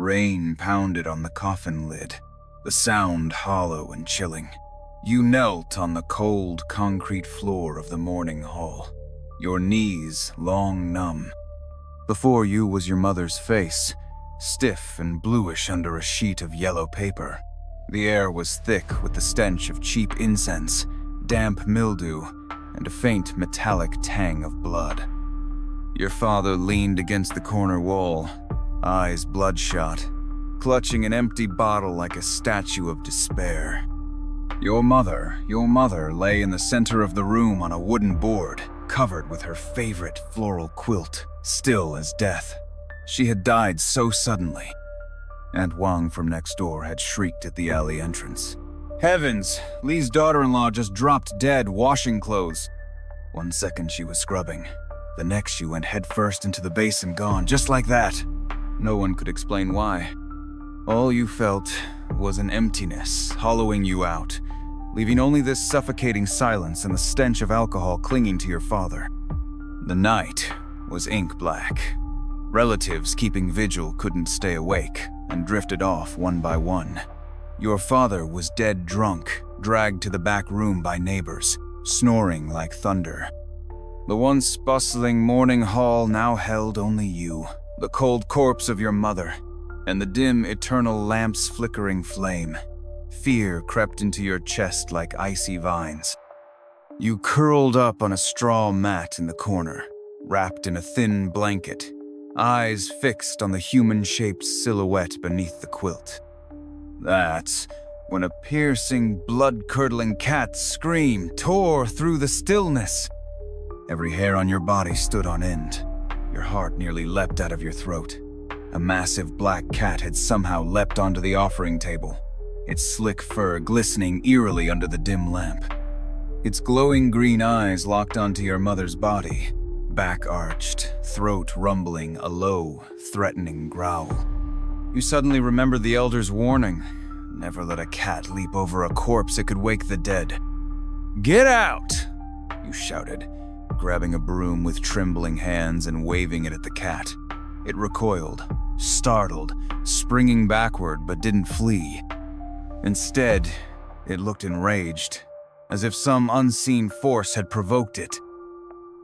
Rain pounded on the coffin lid, the sound hollow and chilling. You knelt on the cold concrete floor of the mourning hall, your knees long numb. Before you was your mother's face, stiff and bluish under a sheet of yellow paper. The air was thick with the stench of cheap incense, damp mildew, and a faint metallic tang of blood. Your father leaned against the corner wall, eyes bloodshot, clutching an empty bottle like a statue of despair. Your mother lay in the center of the room on a wooden board, covered with her favorite floral quilt, still as death. She had died so suddenly. Aunt Wang from next door had shrieked at the alley entrance. "Heavens, Lee's daughter-in-law just dropped dead washing clothes." One second she was scrubbing. The next she went headfirst into the basin, gone, just like that. No one could explain why. All you felt was an emptiness hollowing you out, leaving only this suffocating silence and the stench of alcohol clinging to your father. The night was ink black. Relatives keeping vigil couldn't stay awake and drifted off one by one. Your father was dead drunk, dragged to the back room by neighbors, snoring like thunder. The once bustling mourning hall now held only you, the cold corpse of your mother, and the dim eternal lamp's flickering flame. Fear crept into your chest like icy vines. You curled up on a straw mat in the corner, wrapped in a thin blanket, eyes fixed on the human-shaped silhouette beneath the quilt. That's when a piercing, blood-curdling cat scream tore through the stillness. Every hair on your body stood on end. Your heart nearly leapt out of your throat. A massive black cat had somehow leapt onto the offering table, its slick fur glistening eerily under the dim lamp. Its glowing green eyes locked onto your mother's body, back arched, throat rumbling, a low, threatening growl. You suddenly remembered the elder's warning. Never let a cat leap over a corpse, it could wake the dead. "Get out!" you shouted, grabbing a broom with trembling hands and waving it at the cat. It recoiled, startled, springing backward but didn't flee. Instead, it looked enraged, as if some unseen force had provoked it.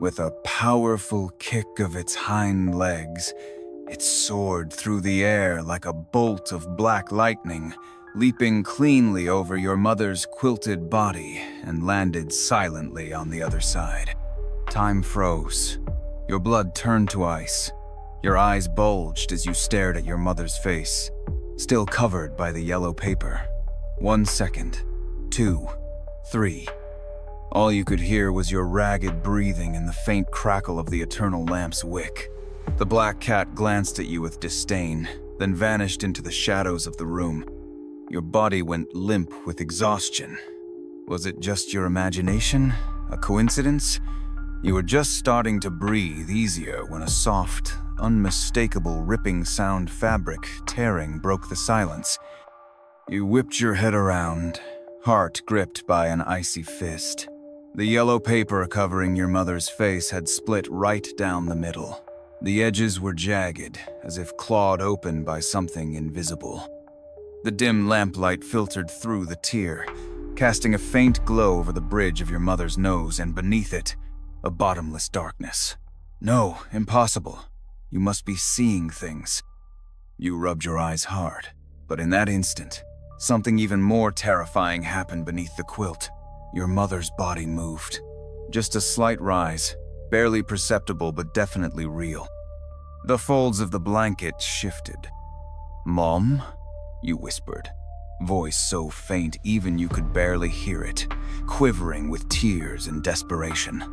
With a powerful kick of its hind legs, it soared through the air like a bolt of black lightning, leaping cleanly over your mother's quilted body and landed silently on the other side. Time froze. Your blood turned to ice. Your eyes bulged as you stared at your mother's face, still covered by the yellow paper. 1 second, 2, 3. All you could hear was your ragged breathing and the faint crackle of the eternal lamp's wick. The black cat glanced at you with disdain, then vanished into the shadows of the room. Your body went limp with exhaustion. Was it just your imagination? A coincidence? You were just starting to breathe easier when a soft, unmistakable ripping sound fabric tearing broke the silence. You whipped your head around, heart gripped by an icy fist. The yellow paper covering your mother's face had split right down the middle. The edges were jagged, as if clawed open by something invisible. The dim lamplight filtered through the tear, casting a faint glow over the bridge of your mother's nose, and beneath it, a bottomless darkness. No, impossible. You must be seeing things. You rubbed your eyes hard, but in that instant, something even more terrifying happened beneath the quilt. Your mother's body moved. Just a slight rise, barely perceptible but definitely real. The folds of the blanket shifted. "Mom?" you whispered, voice so faint even you could barely hear it, quivering with tears and desperation.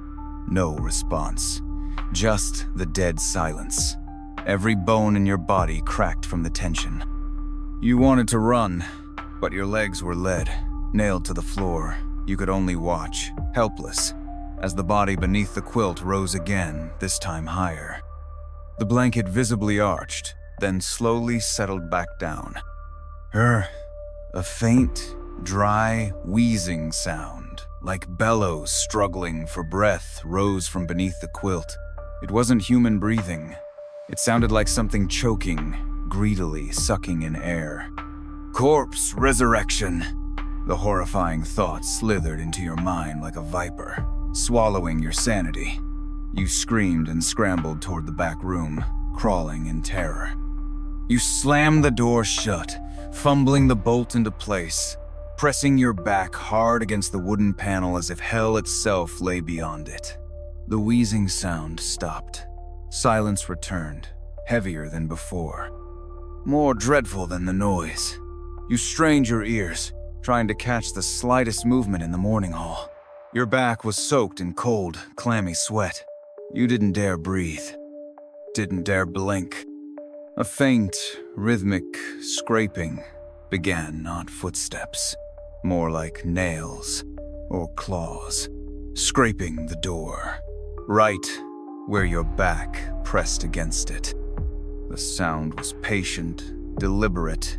No response, just the dead silence. Every bone in your body cracked from the tension. You wanted to run, but your legs were lead, nailed to the floor. You could only watch, helpless, as the body beneath the quilt rose again, this time higher. The blanket visibly arched, then slowly settled back down. A faint, dry, wheezing sound, like bellows struggling for breath, rose from beneath the quilt. It wasn't human breathing. It sounded like something choking, greedily sucking in air. Corpse resurrection! The horrifying thought slithered into your mind like a viper, swallowing your sanity. You screamed and scrambled toward the back room, crawling in terror. You slammed the door shut, fumbling the bolt into place, pressing your back hard against the wooden panel as if hell itself lay beyond it. The wheezing sound stopped. Silence returned, heavier than before. More dreadful than the noise. You strained your ears, trying to catch the slightest movement in the morning hall. Your back was soaked in cold, clammy sweat. You didn't dare breathe. Didn't dare blink. A faint, rhythmic scraping began, not footsteps, more like nails or claws, scraping the door, right where your back pressed against it. The sound was patient, deliberate,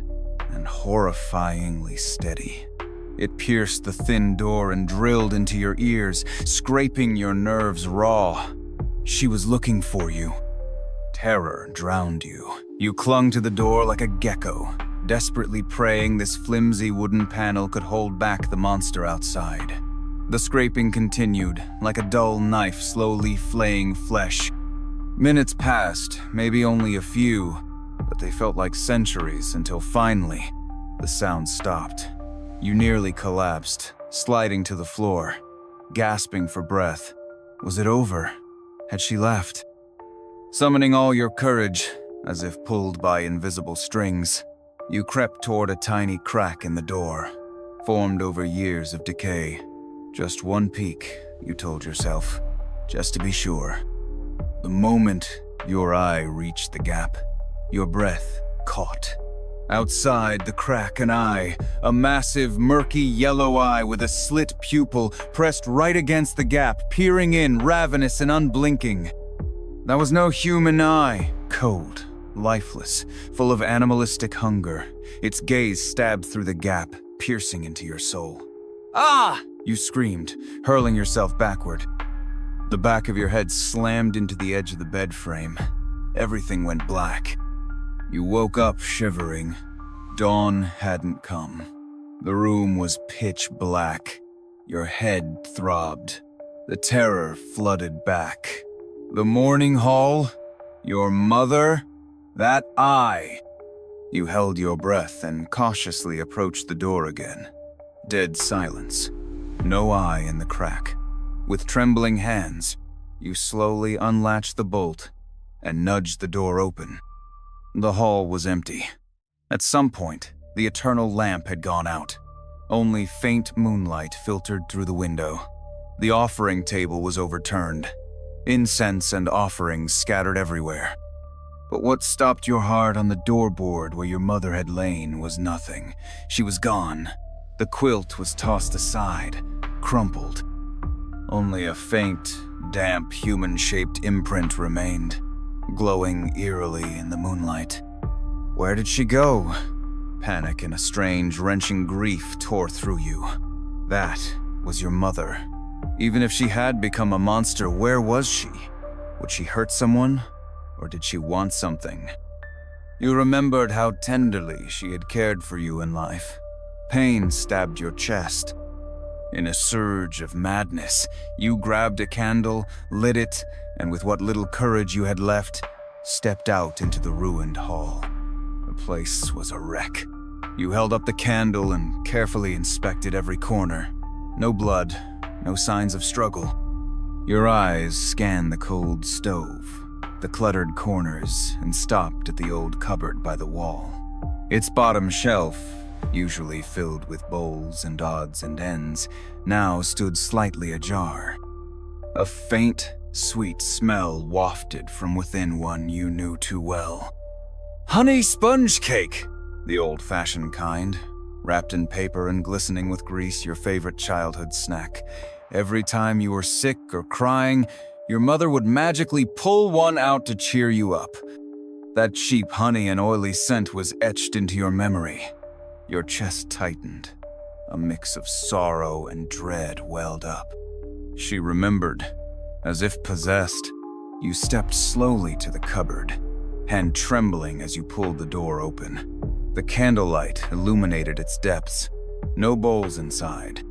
and horrifyingly steady. It pierced the thin door and drilled into your ears, scraping your nerves raw. She was looking for you. Terror drowned you. You clung to the door like a gecko, desperately praying this flimsy wooden panel could hold back the monster outside. The scraping continued, like a dull knife slowly flaying flesh. Minutes passed, maybe only a few, but they felt like centuries until finally, the sound stopped. You nearly collapsed, sliding to the floor, gasping for breath. Was it over? Had she left? Summoning all your courage, as if pulled by invisible strings, you crept toward a tiny crack in the door, formed over years of decay. Just one peek, you told yourself, just to be sure. The moment your eye reached the gap, your breath caught. Outside the crack, an eye, a massive, murky yellow eye with a slit pupil pressed right against the gap, peering in, ravenous and unblinking. That was no human eye, cold, lifeless, full of animalistic hunger. Its gaze stabbed through the gap, piercing into your soul. "Ah!" you screamed, hurling yourself backward. The back of your head slammed into the edge of the bed frame. Everything went black. You woke up shivering. Dawn hadn't come. The room was pitch black. Your head throbbed. The terror flooded back. The morning hall? Your mother? That eye? You held your breath and cautiously approached the door again. Dead silence. No eye in the crack. With trembling hands, you slowly unlatched the bolt and nudged the door open. The hall was empty. At some point, the eternal lamp had gone out. Only faint moonlight filtered through the window. The offering table was overturned. Incense and offerings scattered everywhere. But what stopped your heart on the doorboard where your mother had lain was nothing. She was gone. The quilt was tossed aside, crumpled. Only a faint, damp, human-shaped imprint remained, glowing eerily in the moonlight. Where did she go? Panic and a strange, wrenching grief tore through you. That was your mother. Even if she had become a monster, where was she? Would she hurt someone? Or did she want something? You remembered how tenderly she had cared for you in life. Pain stabbed your chest. In a surge of madness, you grabbed a candle, lit it, and with what little courage you had left, stepped out into the ruined hall. The place was a wreck. You held up the candle and carefully inspected every corner. No blood, no signs of struggle. Your eyes scanned the cold stove, the cluttered corners, and stopped at the old cupboard by the wall. Its bottom shelf, usually filled with bowls and odds and ends, now stood slightly ajar. A faint, sweet smell wafted from within one you knew too well. Honey sponge cake, the old-fashioned kind, wrapped in paper and glistening with grease, your favorite childhood snack. Every time you were sick or crying, your mother would magically pull one out to cheer you up. That cheap honey and oily scent was etched into your memory. Your chest tightened. A mix of sorrow and dread welled up. She remembered. As if possessed, you stepped slowly to the cupboard, hand trembling as you pulled the door open. The candlelight illuminated its depths. No bowls inside.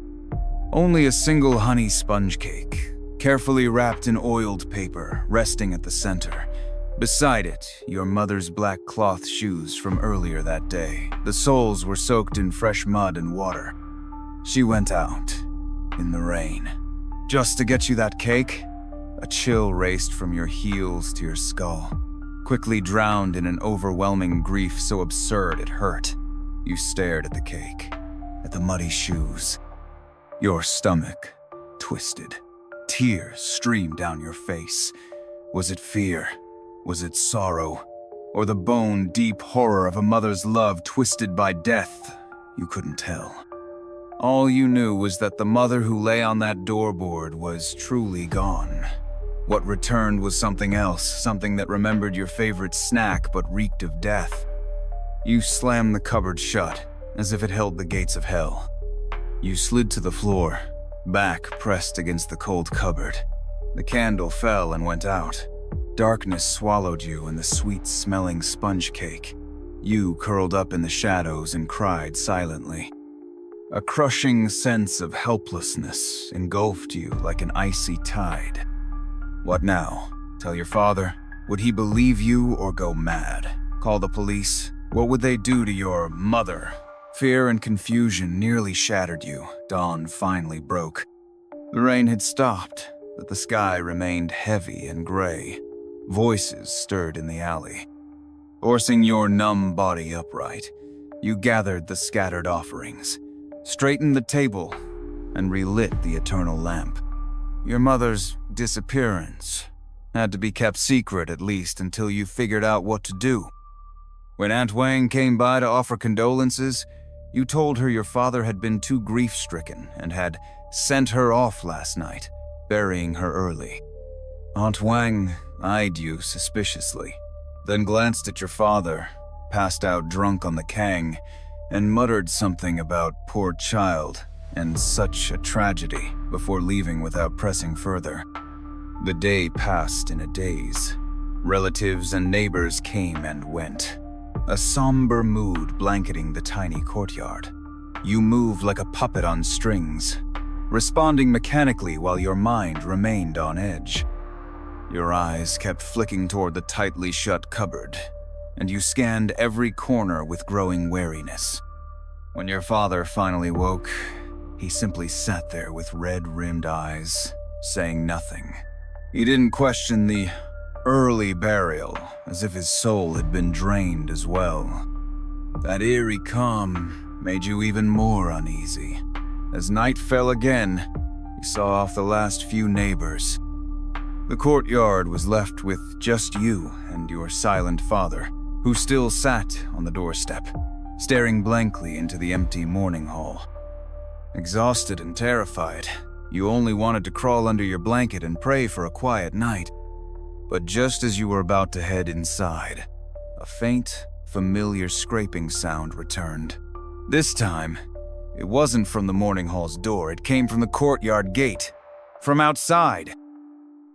Only a single honey sponge cake, carefully wrapped in oiled paper, resting at the center. Beside it, your mother's black cloth shoes from earlier that day. The soles were soaked in fresh mud and water. She went out in the rain. Just to get you that cake? A chill raced from your heels to your skull, quickly drowned in an overwhelming grief so absurd it hurt. You stared at the cake, at the muddy shoes. Your stomach twisted. Tears streamed down your face. Was it fear? Was it sorrow? Or the bone-deep horror of a mother's love twisted by death? You couldn't tell. All you knew was that the mother who lay on that doorboard was truly gone. What returned was something else, something that remembered your favorite snack but reeked of death. You slammed the cupboard shut, as if it held the gates of hell. You slid to the floor, back pressed against the cold cupboard. The candle fell and went out. Darkness swallowed you in the sweet-smelling sponge cake. You curled up in the shadows and cried silently. A crushing sense of helplessness engulfed you like an icy tide. What now? Tell your father? Would he believe you or go mad? Call the police? What would they do to your mother? Fear and confusion nearly shattered you. Dawn finally broke. The rain had stopped, but the sky remained heavy and gray. Voices stirred in the alley. Forcing your numb body upright, you gathered the scattered offerings, straightened the table, and relit the eternal lamp. Your mother's disappearance had to be kept secret at least until you figured out what to do. When Aunt Wang came by to offer condolences, you told her your father had been too grief-stricken and had sent her off last night, burying her early. Aunt Wang eyed you suspiciously, then glanced at your father, passed out drunk on the Kang, and muttered something about poor child and such a tragedy before leaving without pressing further. The day passed in a daze. Relatives and neighbors came and went, a somber mood blanketing the tiny courtyard. You moved like a puppet on strings, responding mechanically while your mind remained on edge. Your eyes kept flicking toward the tightly shut cupboard, and you scanned every corner with growing wariness. When your father finally woke, he simply sat there with red-rimmed eyes, saying nothing. He didn't question the early burial, as if his soul had been drained as well. That eerie calm made you even more uneasy. As night fell again, you saw off the last few neighbors. The courtyard was left with just you and your silent father, who still sat on the doorstep, staring blankly into the empty morning hall. Exhausted and terrified, you only wanted to crawl under your blanket and pray for a quiet night. But just as you were about to head inside, a faint, familiar scraping sound returned. This time, it wasn't from the morning hall's door, it came from the courtyard gate, from outside.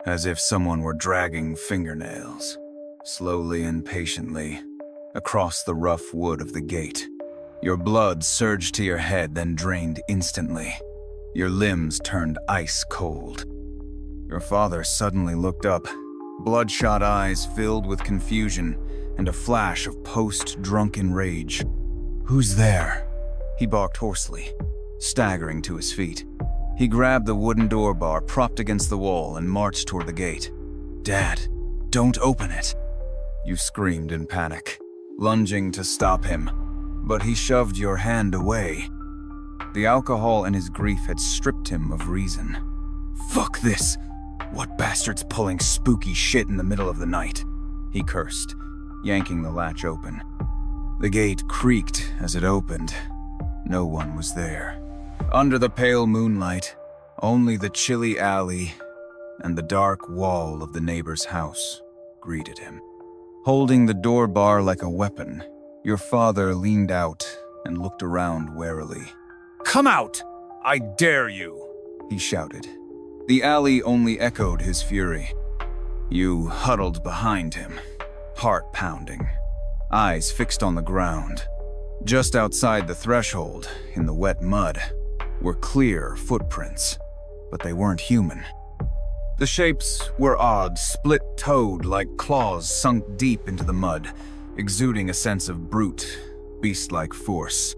As if someone were dragging fingernails, slowly and patiently, across the rough wood of the gate. Your blood surged to your head, then drained instantly. Your limbs turned ice cold. Your father suddenly looked up, bloodshot eyes filled with confusion and a flash of post-drunken rage. "Who's there?" he barked hoarsely, staggering to his feet. He grabbed the wooden door bar propped against the wall and marched toward the gate. "Dad, don't open it!" You screamed in panic, lunging to stop him, but he shoved your hand away. The alcohol and his grief had stripped him of reason. "Fuck this! What bastard's pulling spooky shit in the middle of the night?" he cursed, yanking the latch open. The gate creaked as it opened. No one was there. Under the pale moonlight, only the chilly alley and the dark wall of the neighbor's house greeted him. Holding the door bar like a weapon, your father leaned out and looked around warily. "Come out! I dare you!" he shouted. The alley only echoed his fury. You huddled behind him, heart pounding, eyes fixed on the ground. Just outside the threshold, in the wet mud, were clear footprints, but they weren't human. The shapes were odd, split-toed like claws sunk deep into the mud, exuding a sense of brute, beast-like force.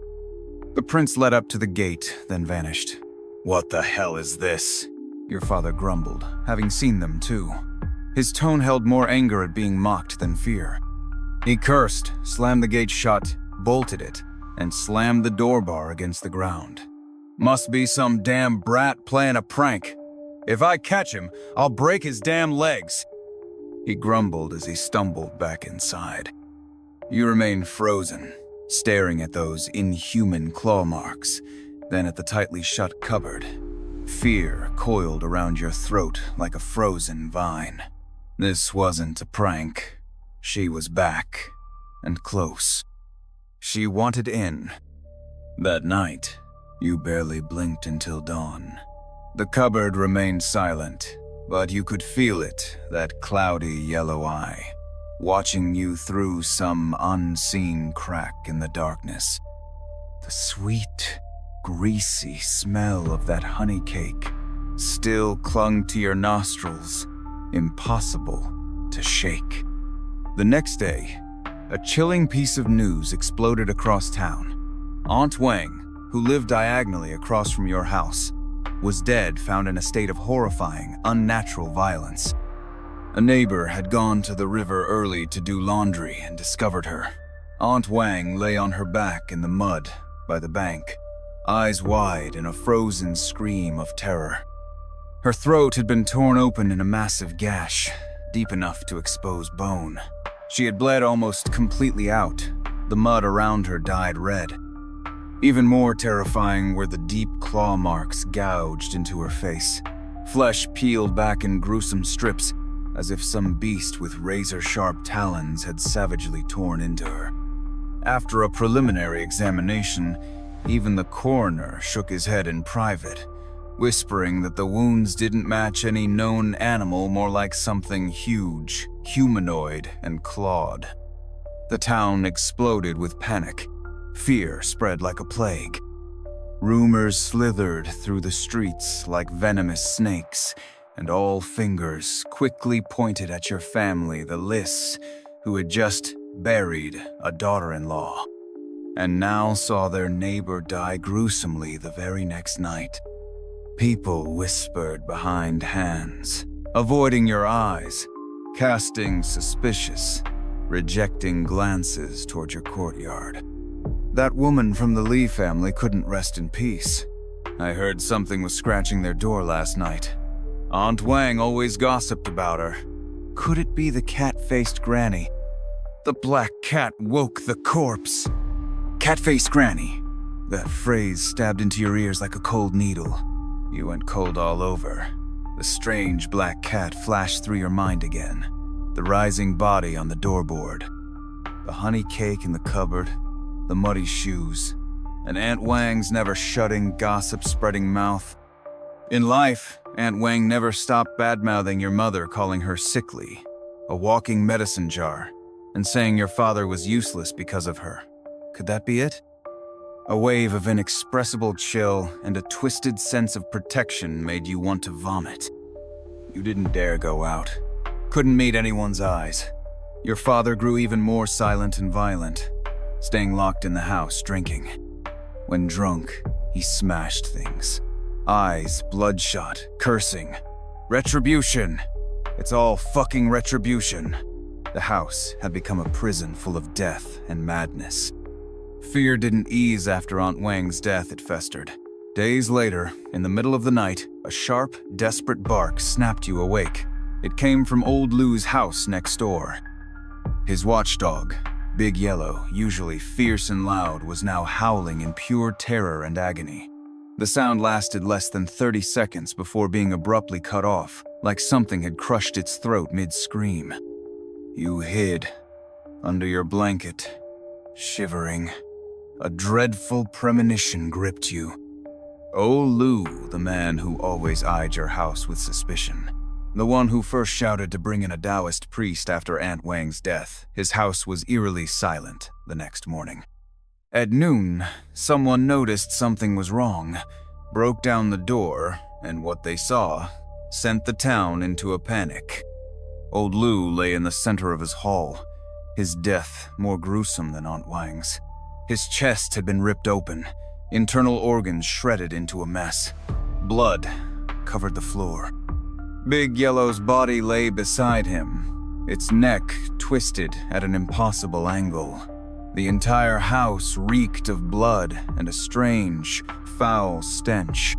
The prints led up to the gate, then vanished. "What the hell is this?" your father grumbled, having seen them too. His tone held more anger at being mocked than fear. He cursed, slammed the gate shut, bolted it, and slammed the door bar against the ground. "Must be some damn brat playing a prank. If I catch him, I'll break his damn legs," he grumbled as he stumbled back inside. You remained frozen, staring at those inhuman claw marks, then at the tightly shut cupboard. Fear coiled around your throat like a frozen vine. This wasn't a prank. She was back, and close. She wanted in. That night, you barely blinked until dawn. The cupboard remained silent, but you could feel it, that cloudy yellow eye, watching you through some unseen crack in the darkness. The sweet, greasy smell of that honey cake still clung to your nostrils, impossible to shake. The next day, a chilling piece of news exploded across town. Aunt Wang, who lived diagonally across from your house, was dead, found in a state of horrifying, unnatural violence. A neighbor had gone to the river early to do laundry and discovered her. Aunt Wang lay on her back in the mud by the bank, eyes wide in a frozen scream of terror. Her throat had been torn open in a massive gash, deep enough to expose bone. She had bled almost completely out. The mud around her dyed red. Even more terrifying were the deep claw marks gouged into her face. Flesh peeled back in gruesome strips, as if some beast with razor-sharp talons had savagely torn into her. After a preliminary examination, even the coroner shook his head in private, whispering that the wounds didn't match any known animal, more like something huge, humanoid, and clawed. The town exploded with panic. Fear spread like a plague. Rumors slithered through the streets like venomous snakes, and all fingers quickly pointed at your family, the Liss, who had just buried a daughter-in-law, and now saw their neighbor die gruesomely the very next night. People whispered behind hands, avoiding your eyes, casting suspicious, rejecting glances toward your courtyard. That woman from the Lee family couldn't rest in peace. I heard something was scratching their door last night. Aunt Wang always gossiped about her. Could it be the cat-faced granny? The black cat woke the corpse. Cat-faced granny. That phrase stabbed into your ears like a cold needle. You went cold all over. The strange black cat flashed through your mind again. The rising body on the doorboard. The honey cake in the cupboard. The muddy shoes. And Aunt Wang's never-shutting, gossip-spreading mouth. In life, Aunt Wang never stopped bad-mouthing your mother, calling her sickly, a walking medicine jar, and saying your father was useless because of her. Could that be it? A wave of inexpressible chill and a twisted sense of protection made you want to vomit. You didn't dare go out. Couldn't meet anyone's eyes. Your father grew even more silent and violent, staying locked in the house, drinking. When drunk, he smashed things. Eyes bloodshot, cursing. Retribution! It's all fucking retribution. The house had become a prison full of death and madness. Fear didn't ease after Aunt Wang's death, it festered. Days later, in the middle of the night, a sharp, desperate bark snapped you awake. It came from old Lou's house next door. His watchdog, Big Yellow, usually fierce and loud, was now howling in pure terror and agony. The sound lasted less than 30 seconds before being abruptly cut off, like something had crushed its throat mid-scream. You hid under your blanket, shivering. A dreadful premonition gripped you. Old Lou, the man who always eyed your house with suspicion, the one who first shouted to bring in a Taoist priest after Aunt Wang's death. His house was eerily silent the next morning. At noon, someone noticed something was wrong, broke down the door, and what they saw sent the town into a panic. Old Lu lay in the center of his hall, his death more gruesome than Aunt Wang's. His chest had been ripped open, internal organs shredded into a mess. Blood covered the floor. Big Yellow's body lay beside him, its neck twisted at an impossible angle. The entire house reeked of blood and a strange, foul stench.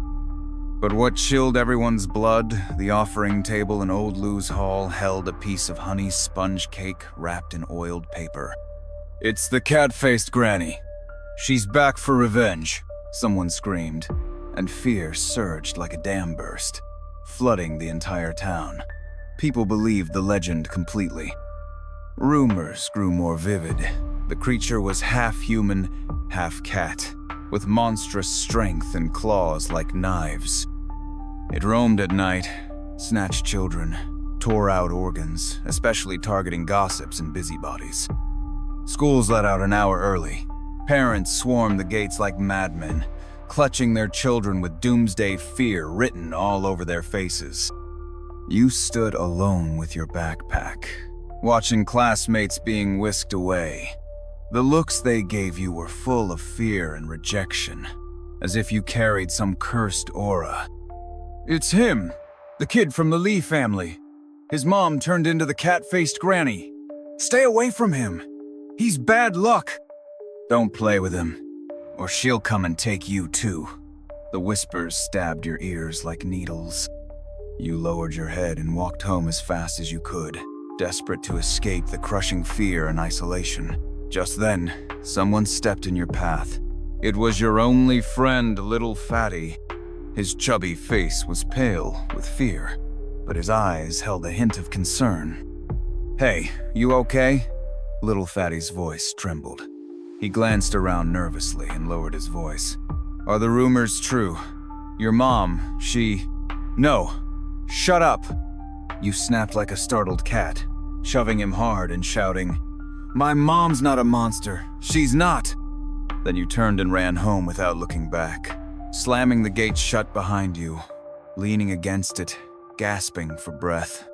But what chilled everyone's blood, the offering table in Old Lu's hall held a piece of honey sponge cake wrapped in oiled paper. "It's the cat-faced granny. She's back for revenge," someone screamed, and fear surged like a dam burst, flooding the entire town. People believed the legend completely. Rumors grew more vivid. The creature was half human, half cat, with monstrous strength and claws like knives. It roamed at night, snatched children, tore out organs, especially targeting gossips and busybodies. Schools let out an hour early. Parents swarmed the gates like madmen, clutching their children with doomsday fear written all over their faces. You stood alone with your backpack, watching classmates being whisked away. The looks they gave you were full of fear and rejection, as if you carried some cursed aura. "It's him, the kid from the Lee family. His mom turned into the cat-faced granny. Stay away from him. He's bad luck. Don't play with him, or she'll come and take you too." The whispers stabbed your ears like needles. You lowered your head and walked home as fast as you could, desperate to escape the crushing fear and isolation. Just then, someone stepped in your path. It was your only friend, Little Fatty. His chubby face was pale with fear, but his eyes held a hint of concern. "Hey, you okay?" Little Fatty's voice trembled. He glanced around nervously and lowered his voice. "Are the rumors true? Your mom, she—" "No! Shut up!" You snapped like a startled cat, shoving him hard and shouting, "My mom's not a monster. She's not." Then you turned and ran home without looking back, slamming the gate shut behind you, leaning against it, gasping for breath.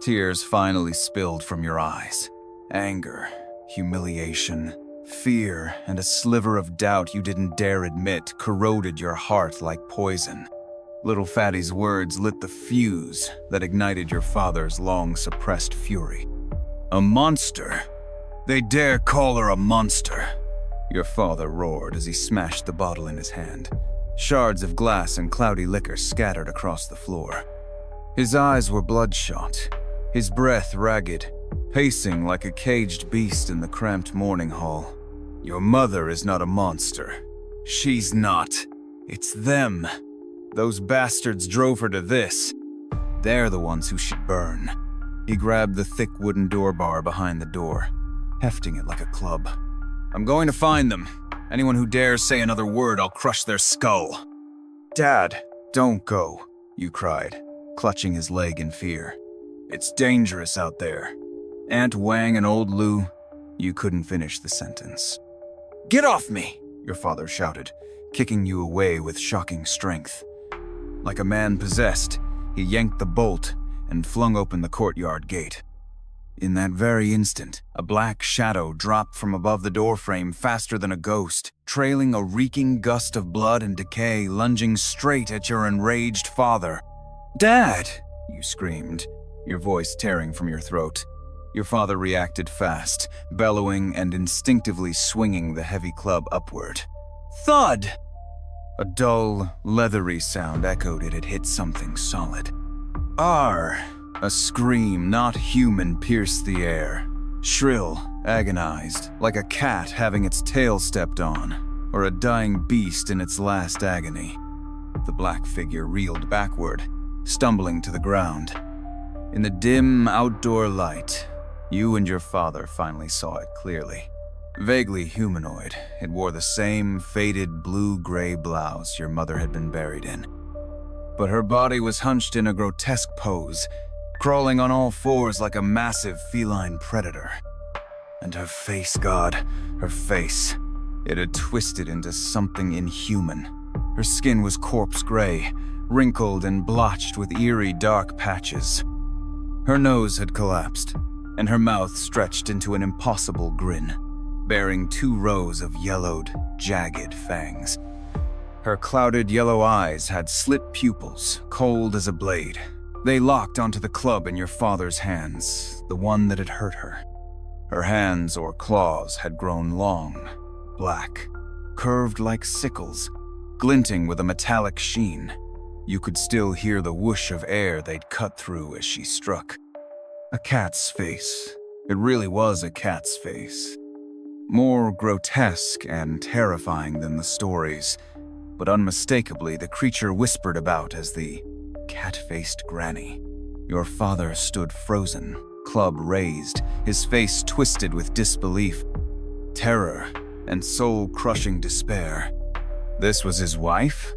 Tears finally spilled from your eyes. Anger, humiliation, fear, and a sliver of doubt you didn't dare admit corroded your heart like poison. Little Fatty's words lit the fuse that ignited your father's long-suppressed fury. "A monster? They dare call her a monster!" Your father roared as he smashed the bottle in his hand. Shards of glass and cloudy liquor scattered across the floor. His eyes were bloodshot, his breath ragged, pacing like a caged beast in the cramped morning hall. "Your mother is not a monster. She's not. It's them. Those bastards drove her to this. They're the ones who should burn." He grabbed the thick wooden door bar behind the door, hefting it like a club. "I'm going to find them. Anyone who dares say another word, I'll crush their skull." "Dad, don't go," you cried, clutching his leg in fear. "It's dangerous out there. Aunt Wang and Old Lu—" You couldn't finish the sentence. "Get off me!" your father shouted, kicking you away with shocking strength. Like a man possessed, he yanked the bolt and flung open the courtyard gate. In that very instant, a black shadow dropped from above the doorframe faster than a ghost, trailing a reeking gust of blood and decay, lunging straight at your enraged father. "Dad!" you screamed, your voice tearing from your throat. Your father reacted fast, bellowing and instinctively swinging the heavy club upward. Thud! A dull, leathery sound echoed it had hit something solid. "Arr!" A scream not human pierced the air. Shrill, agonized, like a cat having its tail stepped on, or a dying beast in its last agony. The black figure reeled backward, stumbling to the ground. In the dim outdoor light, you and your father finally saw it clearly. Vaguely humanoid, it wore the same faded blue-gray blouse your mother had been buried in. But her body was hunched in a grotesque pose, crawling on all fours like a massive feline predator. And her face, God, her face. It had twisted into something inhuman. Her skin was corpse gray, wrinkled and blotched with eerie dark patches. Her nose had collapsed, and her mouth stretched into an impossible grin, bearing 2 rows of yellowed, jagged fangs. Her clouded yellow eyes had slit pupils, cold as a blade. They locked onto the club in your father's hands, the one that had hurt her. Her hands or claws had grown long, black, curved like sickles, glinting with a metallic sheen. You could still hear the whoosh of air they'd cut through as she struck. A cat's face. It really was a cat's face. More grotesque and terrifying than the stories, but unmistakably the creature whispered about as the cat-faced granny. Your father stood frozen, club raised, his face twisted with disbelief, terror, and soul-crushing despair. This was his wife?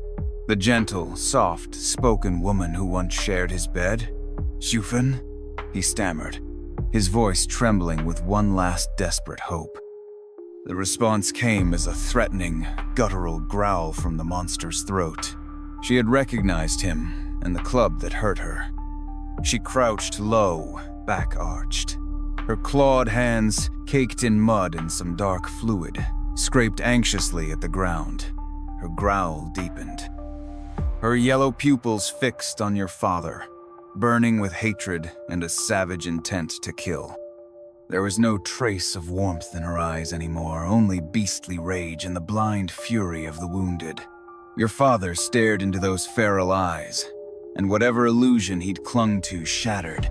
The gentle, soft-spoken woman who once shared his bed? Coffin? He stammered, his voice trembling with one last desperate hope. The response came as a threatening, guttural growl from the monster's throat. She had recognized him and the club that hurt her. She crouched low, back arched. Her clawed hands, caked in mud and some dark fluid, scraped anxiously at the ground. Her growl deepened. Her yellow pupils fixed on your father, burning with hatred and a savage intent to kill. There was no trace of warmth in her eyes anymore, only beastly rage and the blind fury of the wounded. Your father stared into those feral eyes, and whatever illusion he'd clung to shattered.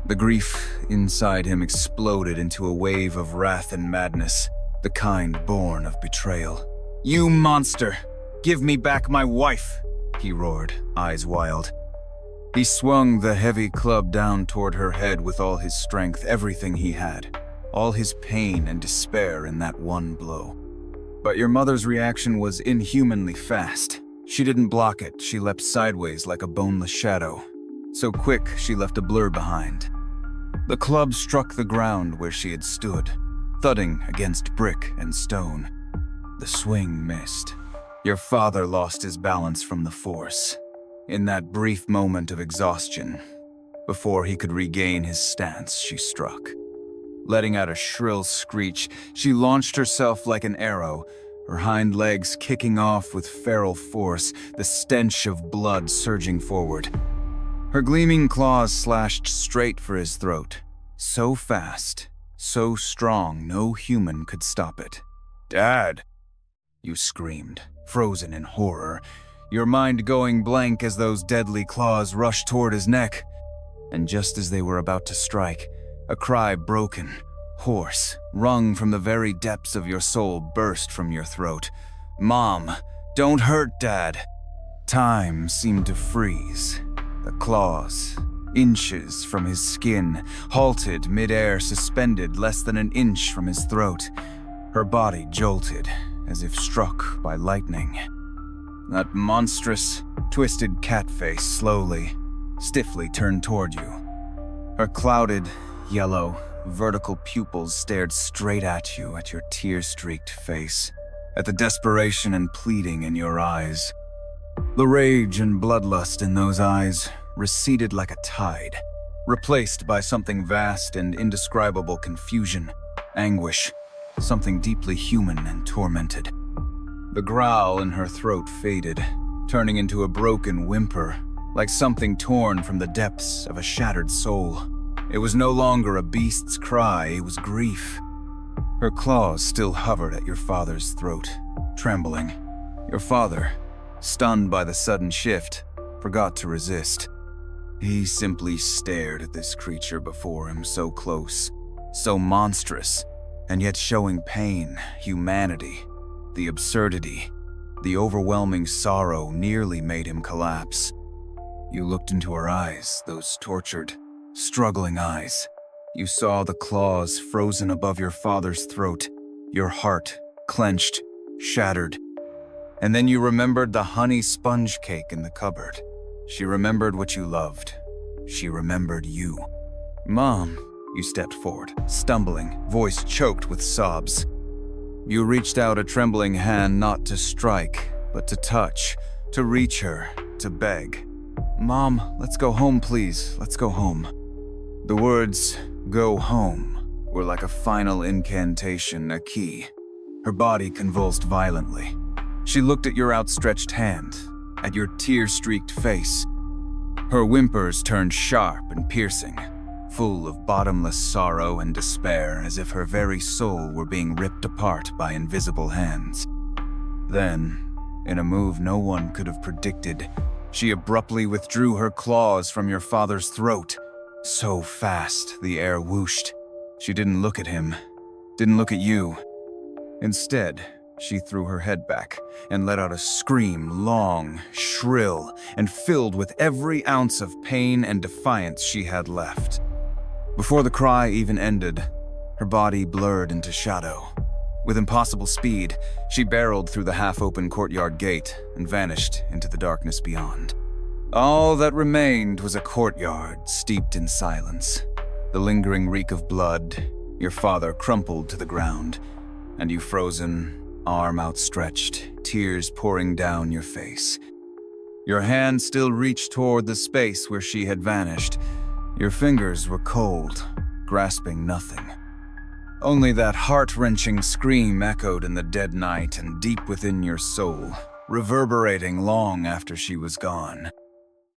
The grief inside him exploded into a wave of wrath and madness, the kind born of betrayal. "You monster! Give me back my wife!" he roared, eyes wild. He swung the heavy club down toward her head with all his strength, everything he had, all his pain and despair in that one blow. But your mother's reaction was inhumanly fast. She didn't block it, she leapt sideways like a boneless shadow. So quick, she left a blur behind. The club struck the ground where she had stood, thudding against brick and stone. The swing missed. Your father lost his balance from the force. In that brief moment of exhaustion, before he could regain his stance, she struck. Letting out a shrill screech, she launched herself like an arrow, her hind legs kicking off with feral force, the stench of blood surging forward. Her gleaming claws slashed straight for his throat, so fast, so strong no human could stop it. "Dad!" you screamed, frozen in horror, your mind going blank as those deadly claws rushed toward his neck. And just as they were about to strike, a cry broken, hoarse, wrung from the very depths of your soul burst from your throat. "Mom, don't hurt Dad!" Time seemed to freeze. The claws, inches from his skin, halted mid-air, suspended less than an inch from his throat. Her body jolted, as if struck by lightning. That monstrous, twisted cat face slowly, stiffly turned toward you. Her clouded, yellow, vertical pupils stared straight at you, at your tear-streaked face, at the desperation and pleading in your eyes. The rage and bloodlust in those eyes receded like a tide, replaced by something vast and indescribable confusion, anguish, something deeply human and tormented. The growl in her throat faded, turning into a broken whimper, like something torn from the depths of a shattered soul. It was no longer a beast's cry, it was grief. Her claws still hovered at your father's throat, trembling. Your father, stunned by the sudden shift, forgot to resist. He simply stared at this creature before him, so close, so monstrous, and yet showing pain, humanity. The absurdity, the overwhelming sorrow nearly made him collapse. You looked into her eyes, those tortured, struggling eyes. You saw the claws frozen above your father's throat, your heart clenched, shattered. And then you remembered the honey sponge cake in the cupboard. She remembered what you loved, she remembered you. "Mom," you stepped forward, stumbling, voice choked with sobs. You reached out a trembling hand not to strike, but to touch, to reach her, to beg. "Mom, let's go home, please. Let's go home." The words, "go home," were like a final incantation, a key. Her body convulsed violently. She looked at your outstretched hand, at your tear-streaked face. Her whimpers turned sharp and piercing, full of bottomless sorrow and despair, as if her very soul were being ripped apart by invisible hands. Then, in a move no one could have predicted, she abruptly withdrew her claws from your father's throat. So fast, the air whooshed. She didn't look at him, didn't look at you. Instead, she threw her head back and let out a scream, long, shrill, and filled with every ounce of pain and defiance she had left. Before the cry even ended, her body blurred into shadow. With impossible speed, she barreled through the half-open courtyard gate and vanished into the darkness beyond. All that remained was a courtyard steeped in silence, the lingering reek of blood, your father crumpled to the ground, and you frozen, arm outstretched, tears pouring down your face. Your hand still reached toward the space where she had vanished. Your fingers were cold, grasping nothing. Only that heart-wrenching scream echoed in the dead night and deep within your soul, reverberating long after she was gone.